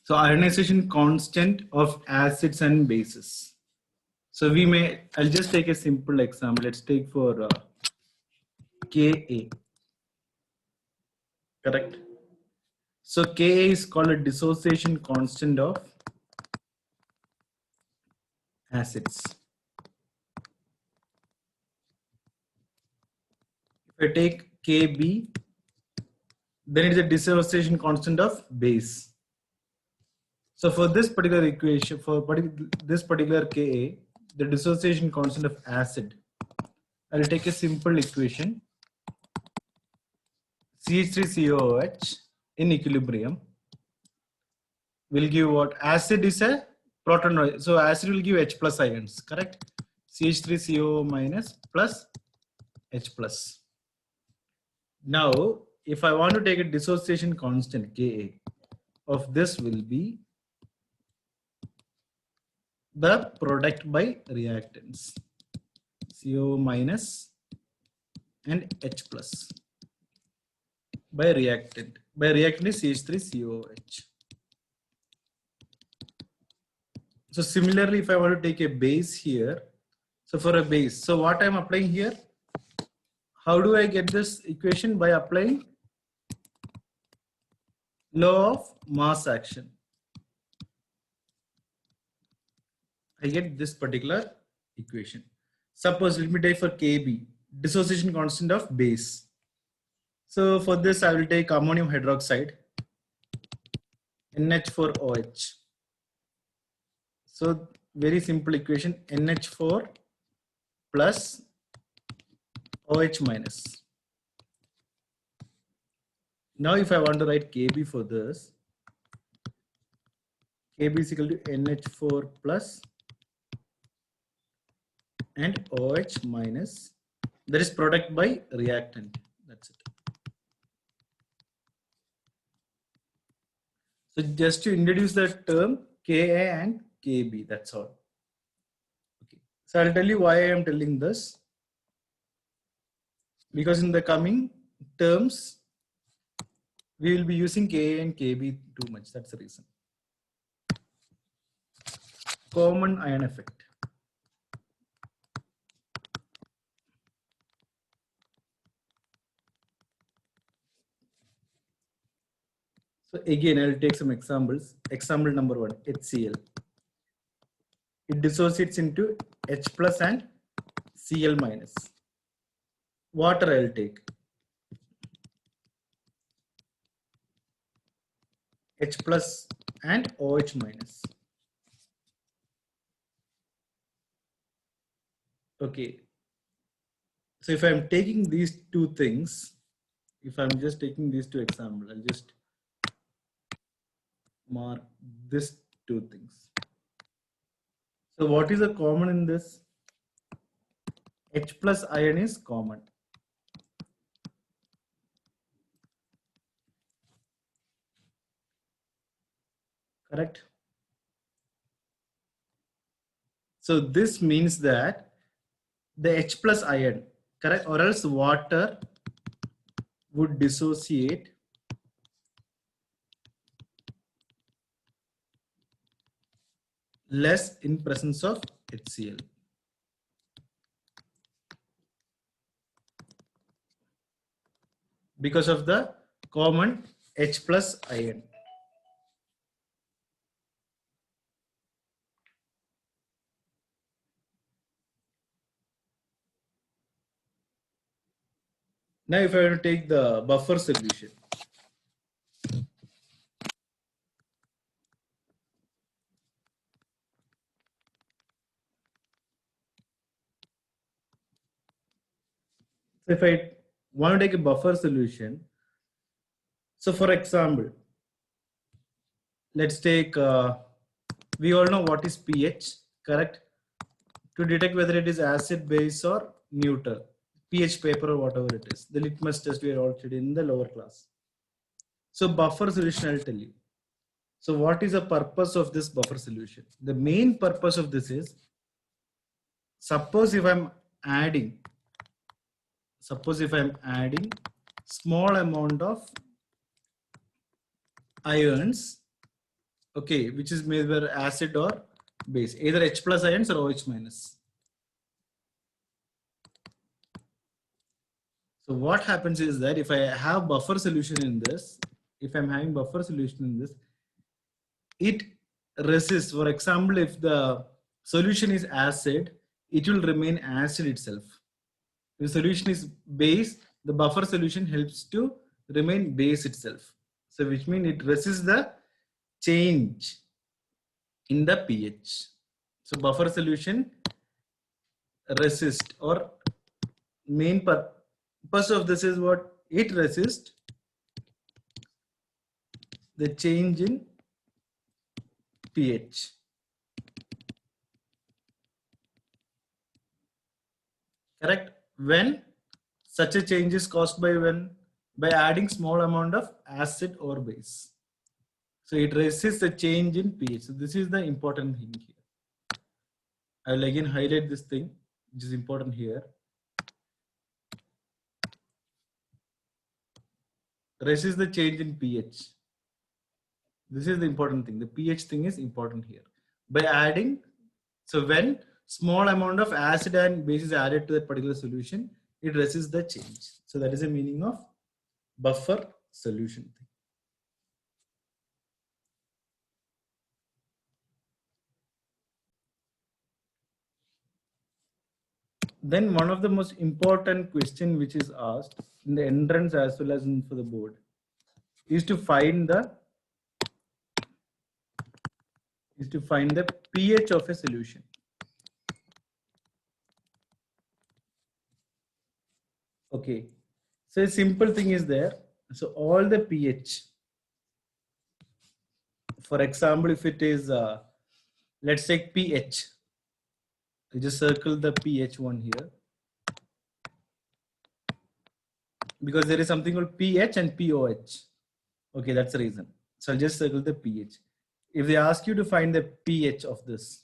So ionization constant of acids and bases. So I'll just take a simple example. Let's take for Ka, correct? So Ka is called a dissociation constant of acids. If I take Kb, then it's a dissociation constant of base. So for this particular equation, this particular Ka, the dissociation constant of acid, I'll take a simple equation. CH3COOH in equilibrium will give what? Acid is a proton, so acid will give H plus ions, correct? CH3CO minus plus H plus. Now, if I want to take a dissociation constant Ka of this will be the product by reactants, CO minus and H plus by reactant. By reactant is CH3COOH. So similarly, if I want to take a base here, so for a base, so what I'm applying here, how do I get this equation? By applying law of mass action. I get this particular equation. Suppose let me take for Kb, dissociation constant of base. So for this, I will take ammonium hydroxide, NH4OH. So very simple equation, NH4 plus OH minus. Now if I want to write Kb for this, Kb is equal to NH4 plus and OH minus. That is product by reactant. That's it. So just to introduce that term Ka and Kb, that's all. Okay. So I'll tell you why I am telling this. Because in the coming terms, we will be using Ka and Kb too much. That's the reason. Common ion effect. So again, I'll take some examples. Example number 1, HCl. It dissociates into H plus and Cl minus. Water I'll take. H plus and OH minus. Okay. So if I'm taking these two things, if I'm just taking these two examples, I'll just mark these two things. So what is the common in this? H plus ion is common. Correct? So this means that the H plus ion, correct, or else water would dissociate less in presence of HCl. Because of the common H plus ion. Now if I were to take the buffer solution. So if I want to take a buffer solution, so for example, let's take, we all know what is pH, correct? To detect whether it is acid, base or neutral, pH paper or whatever it is, the litmus test we are all studied in the lower class. So buffer solution, I'll tell you. So what is the purpose of this buffer solution? The main purpose of this is, suppose if I'm adding small amount of ions, Okay, which is either acid or base, either H plus ions or OH minus. So what happens is that if I have buffer solution in this, if I'm having buffer solution in this, it resists. For example, if the solution is acid, it will remain acid itself. If the solution is base, the buffer solution helps to remain base itself. So which means it resists the change in the pH. So buffer solution resist, or main purpose of this is what? It resists the change in pH. Correct? When such a change is caused by when? By adding small amount of acid or base. So it resists the change in pH. So this is the important thing here. I will again highlight this thing, which is important here. Resist the change in pH. This is the important thing. The pH thing is important here. By adding, so when small amount of acid and base is added to that particular solution, it resists the change. So that is the meaning of buffer solution thing. Then one of the most important question which is asked in the entrance as well as for the board is to find the pH of a solution. Okay, so a simple thing is there. So all the pH, for example, if it is let's take pH, I just circle the pH one here, because there is something called pH and pOH. Okay, that's the reason. So I'll just circle the pH. If they ask you to find the pH of this,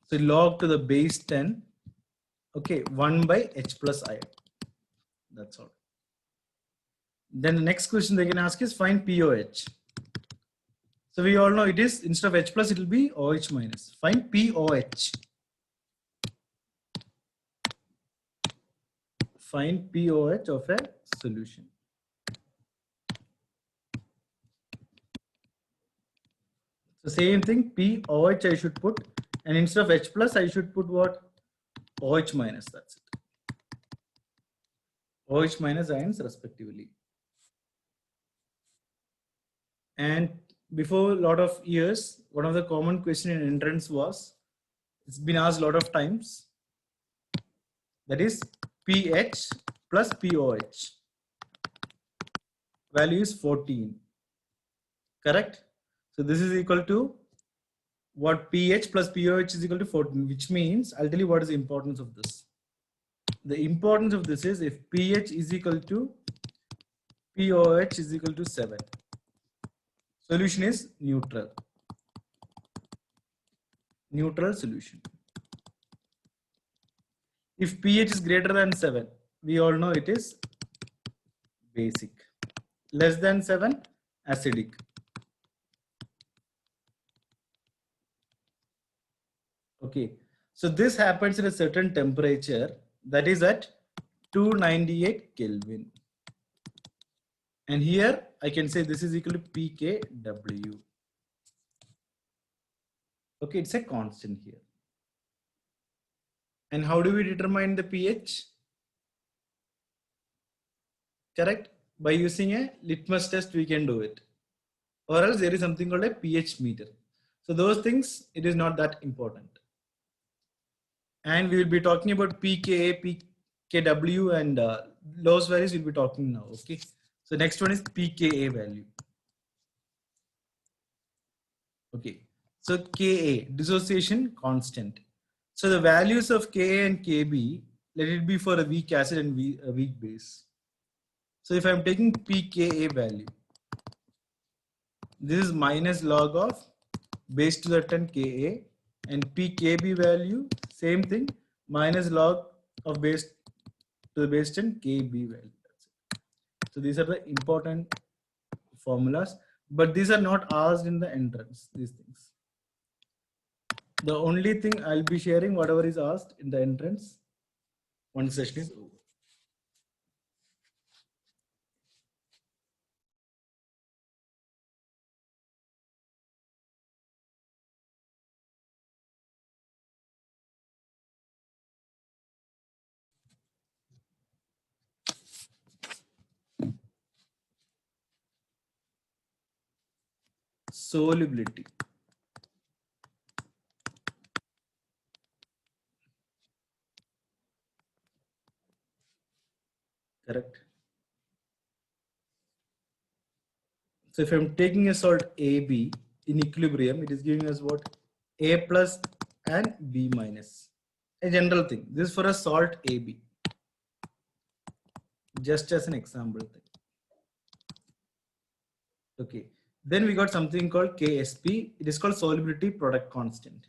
so log to the base 10, okay, 1 by H plus ion. That's all. Then the next question they can ask is find pOH. So we all know it is, instead of H plus, it will be OH minus. Find pOH. Find pOH of a solution. So same thing, pOH I should put, and instead of H plus, I should put what? OH minus, that's it. OH minus ions respectively. And before a lot of years, one of the common question in entrance was, it's been asked a lot of times, that is pH plus pOH. Value is 14. Correct? So this is equal to what? pH plus pOH is equal to 14, which means I'll tell you what is the importance of this. The importance of this is if pH is equal to pOH is equal to 7, solution is neutral. Neutral solution. If pH is greater than 7, we all know it is basic. Less than 7, acidic. Okay, so this happens at a certain temperature, that is at 298 Kelvin. And here I can say this is equal to pKW. Okay, it's a constant here. And how do we determine the pH? Correct? By using a litmus test, we can do it. Or else there is something called a pH meter. So those things, it is not that important. And we will be talking about pKa, pKW, and those values we'll be talking now. Okay. So next one is pKa value. Okay. So Ka, dissociation constant. So the values of Ka and Kb, let it be for a weak acid and a weak base. So if I'm taking pKa value, this is minus log of base to the 10 Ka, and pKb value, same thing, minus log of base to the base 10 Kb value. That's it. So these are the important formulas, but these are not asked in the entrance, these things. The only thing I'll be sharing whatever is asked in the entrance once session is over. Solubility. Correct. So if I'm taking a salt AB in equilibrium, it is giving us what? A plus and B minus. A general thing. This is for a salt AB. Just as an example thing. Okay. Then we got something called KSP. It is called solubility product constant.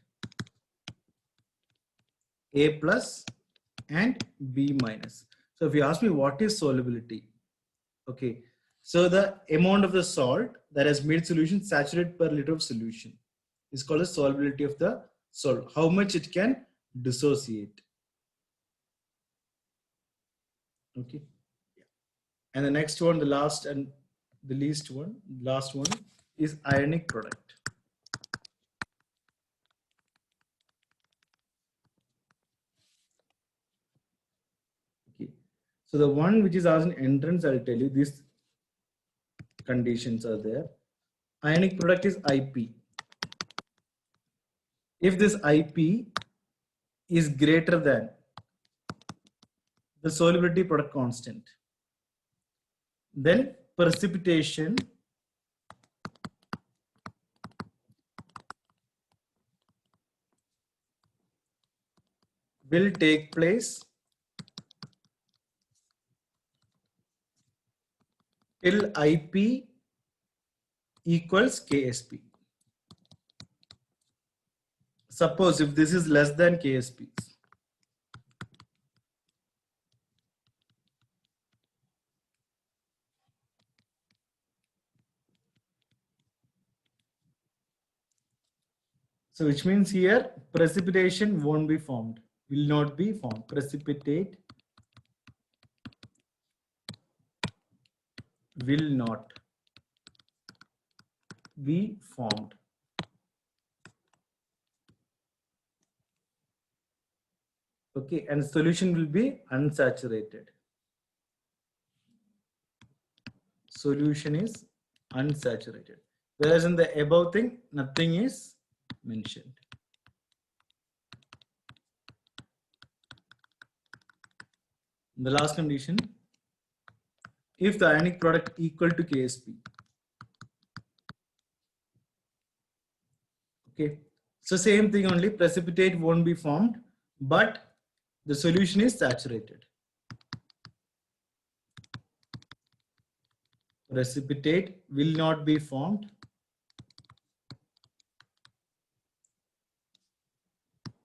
A plus and B minus. So if you ask me what is solubility, okay, so the amount of the salt that has made solution saturated per liter of solution is called the solubility of the salt. How much it can dissociate. Okay, and the next one, the last and the last one is ionic product. Okay, so the one which is asked in entrance, I'll tell you these conditions are there. Ionic product is IP. If this IP is greater than the solubility product constant, then precipitation will take place till IP equals KSP. Suppose if this is less than KSP, so which means here precipitation won't be formed, will not be formed. Precipitate will not be formed. Okay, and solution will be unsaturated. Solution is unsaturated. Whereas in the above thing, nothing is mentioned. The last condition, if the ionic product equal to KSP. Okay, so same thing only, precipitate won't be formed, but the solution is saturated. Precipitate will not be formed,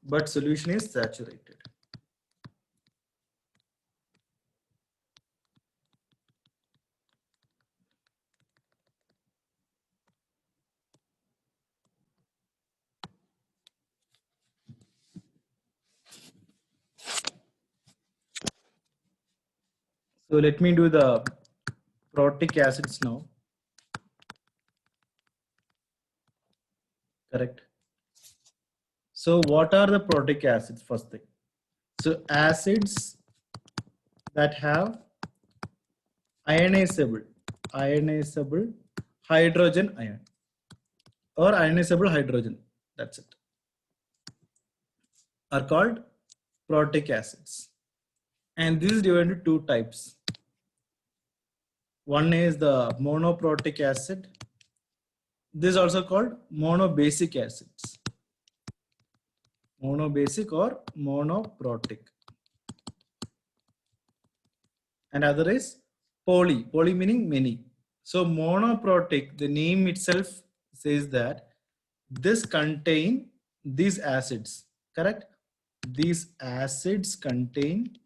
but solution is saturated. So let me do the protic acids now. Correct. So what are the protic acids? First thing. So acids that have ionizable hydrogen ion or ionizable hydrogen, that's it, are called protic acids. And this is divided into two types. One is the monoprotic acid. This is also called monobasic acids. Monobasic or monoprotic. And other is poly. Poly meaning many. So monoprotic, the name itself says that this contain these acids, correct? These acids contain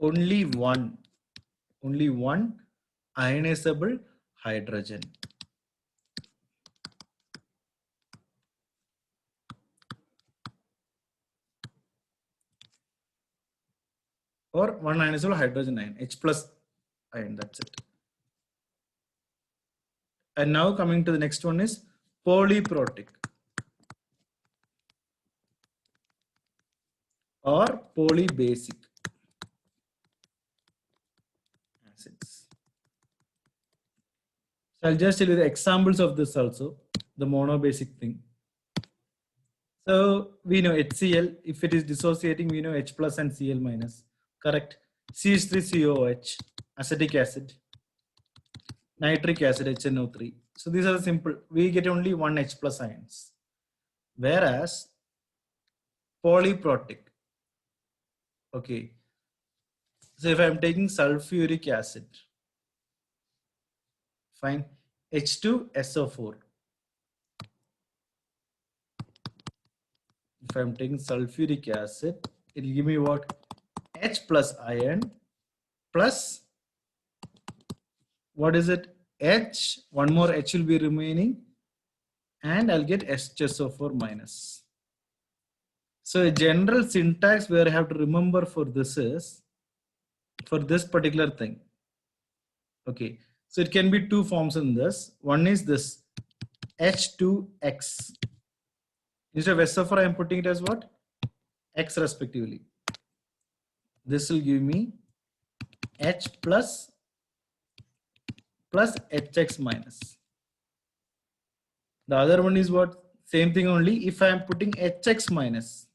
only one only one ionizable hydrogen. Or one ionizable hydrogen ion, H plus ion, that's it. And now coming to the next one is polyprotic or polybasic acids. So I'll just tell you the examples of this also, the monobasic thing. So we know HCl, if it is dissociating, we know H plus and Cl minus, correct? CH3COOH, acetic acid, nitric acid, HNO3. So these are simple, we get only one H plus ions. Whereas polyprotic, okay. So if I'm taking sulfuric acid, fine, H2SO4. If I'm taking sulfuric acid, it will give me what? H plus ion plus, what is it? H, one more H will be remaining, and I'll get HSO4 minus. So a general syntax where I have to remember for this is, for this particular thing. Okay, so it can be two forms in this. One is this H2X. Instead of SO4, I am putting it as what? X respectively. This will give me H plus HX minus. The other one is what? Same thing only. If I am putting HX minus,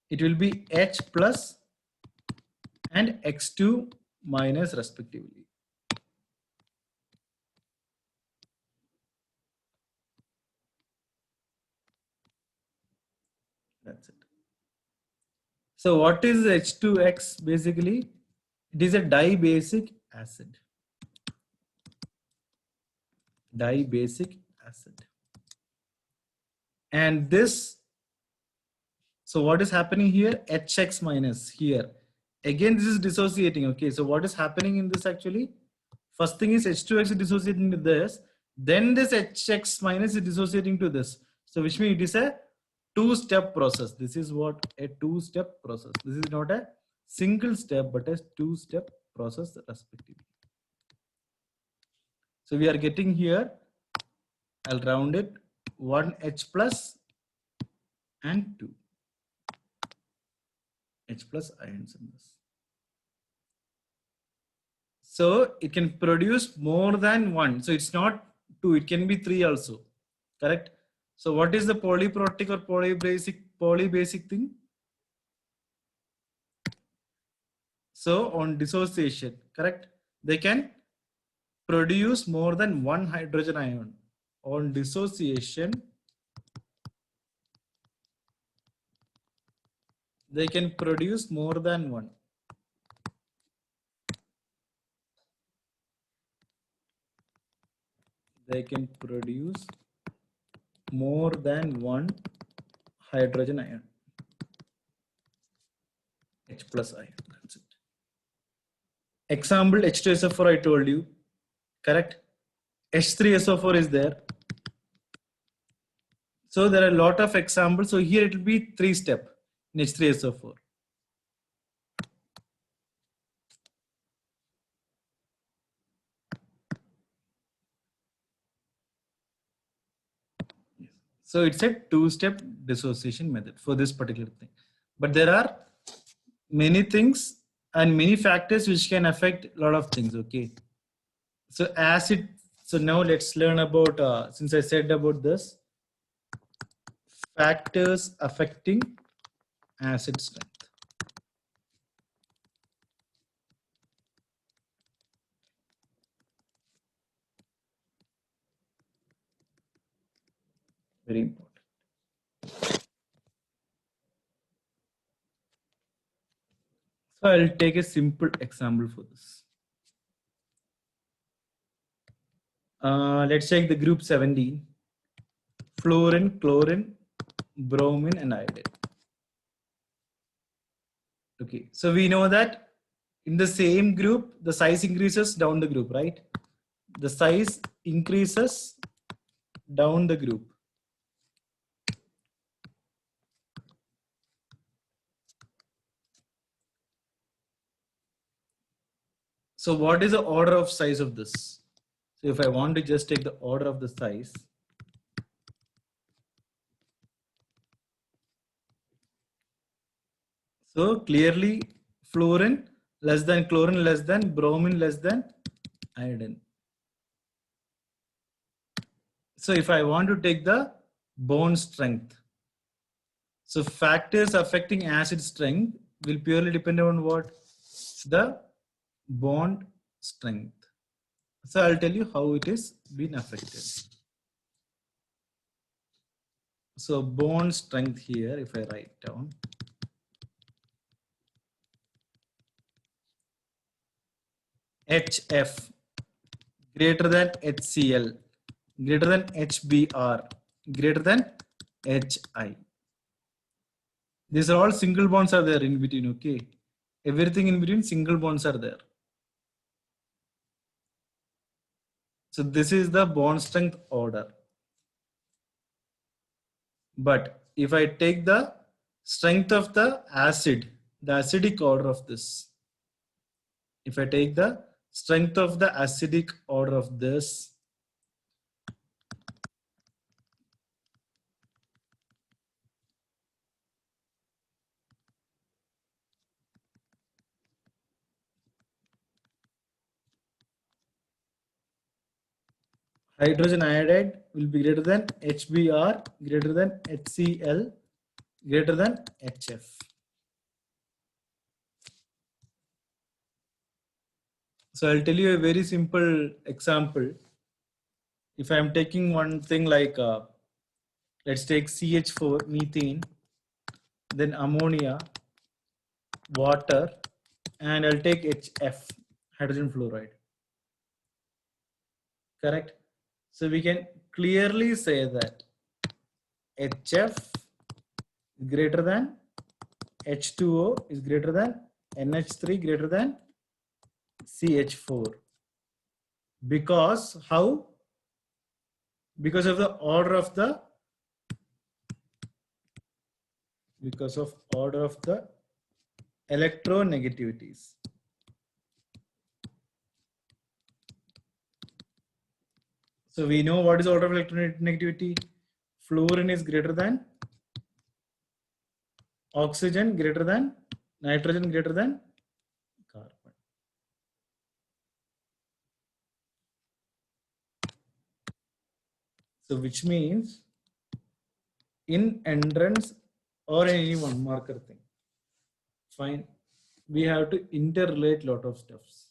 it will be H plus and X2 minus respectively. That's it. So what is H2X basically? It is a dibasic acid. Dibasic acid. And this, so what is happening here? HX minus here. Again, this is dissociating. Okay, so what is happening in this actually? First thing is H2X is dissociating to this. Then this HX minus is dissociating to this. So which means it is a two-step process. This is what? A two-step process. This is not a single step, but a two-step process respectively. So we are getting here, I'll round it, one H plus and two H plus ions in this. So it can produce more than one. So it's not two, it can be three also, correct? So what is the polyprotic or polybasic thing? So on dissociation, correct? They can produce more than one hydrogen ion. On dissociation, they can produce more than one. They can produce more than one hydrogen ion. H plus ion, that's it. Example H2SO4 I told you, correct? H3SO4 is there. So there are a lot of examples. So here it will be three step in H3SO4. So it's a two-step dissociation method for this particular thing. But there are many things and many factors which can affect a lot of things. Okay. So so now let's learn about, since I said about this, factors affecting acid strength. Very important. So I'll take a simple example for this. Let's take the group 17, fluorine, chlorine, bromine, and iodine. Okay, so we know that In the same group, the size increases down the group, right? The size increases down the group. So what is the order of size of this? So if I want to just take the order of the size, so clearly fluorine less than chlorine less than bromine less than iodine. So if I want to take the bond strength, so factors affecting acid strength will purely depend on what? The bond strength. So I'll tell you how it is been affected. So bond strength here, if I write down, HF greater than HCl greater than HBr greater than HI. These are all single bonds are there in between, okay? Everything in between single bonds are there. So this is the bond strength order. But if I take the strength of the acid, the acidic order of this, if I take the strength of the acidic order of this, hydrogen iodide will be greater than HBr, greater than HCl, greater than HF. So I'll tell you a very simple example. If I'm taking one thing like, let's take CH4, methane, then ammonia, water, and I'll take HF, hydrogen fluoride. Correct? So we can clearly say that HF greater than H2O is greater than NH3 greater than CH4. Because how? Because of the order of the electronegativities. So we know what is order of electronegativity. Fluorine is greater than oxygen, greater than nitrogen, greater than carbon. So which means in entrance or any one marker thing, fine, we have to interrelate lot of stuffs.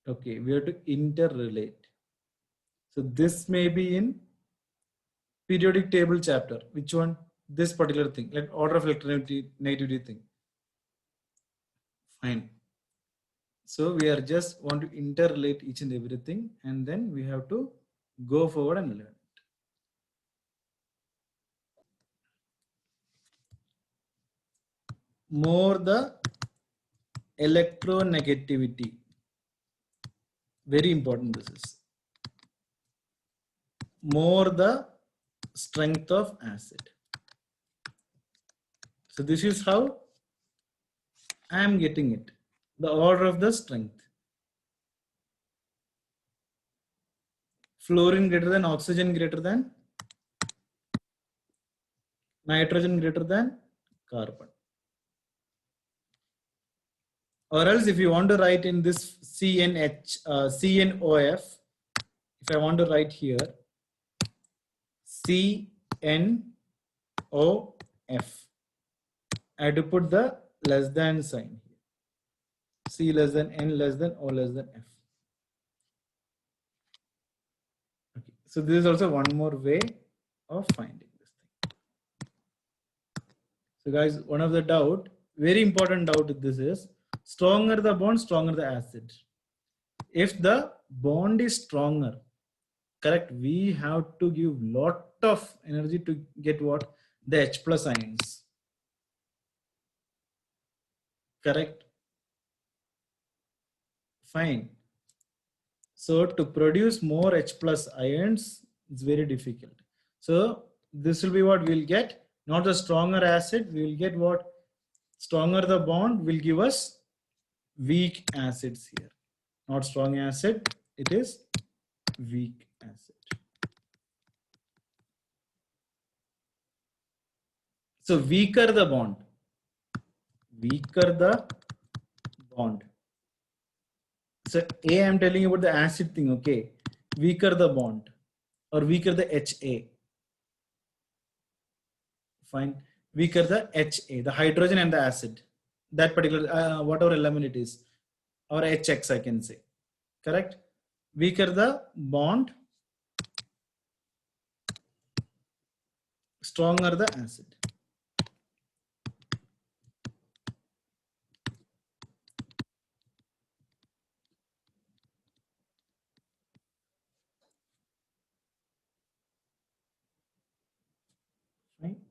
Okay, we have to interrelate. So this may be in periodic table chapter. Which one? This particular thing, like order of electronegativity thing. Fine. So we are just want to interrelate each and everything, and then we have to go forward and learn. More the electronegativity. Very important this is. More the strength of acid. So this is how I am getting it. The order of the strength. Fluorine greater than oxygen greater than nitrogen greater than carbon. Or else if you want to write in this CNOF, if I want to write here CNOF, I have to put the less than sign here. C less than N less than O less than F. Okay. So this is also one more way of finding this thing. So guys, one of the doubt, very important doubt with this is, stronger the bond, stronger the acid. If the bond is stronger, correct, we have to give lot of energy to get what? The H plus ions. correct? Fine. So to produce more H plus ions, it's very difficult. So this will be what we'll get, not the stronger acid, we will get what? Stronger the bond will give us weak acids here. Not strong acid, it is weak acid. So weaker the bond, So A, I'm telling you about the acid thing, okay? Weaker the bond or weaker the HA. Fine. Weaker the HA, the hydrogen and the acid. That particular, whatever element it is, or HX I can say, correct? Weaker the bond, stronger the acid. Fine.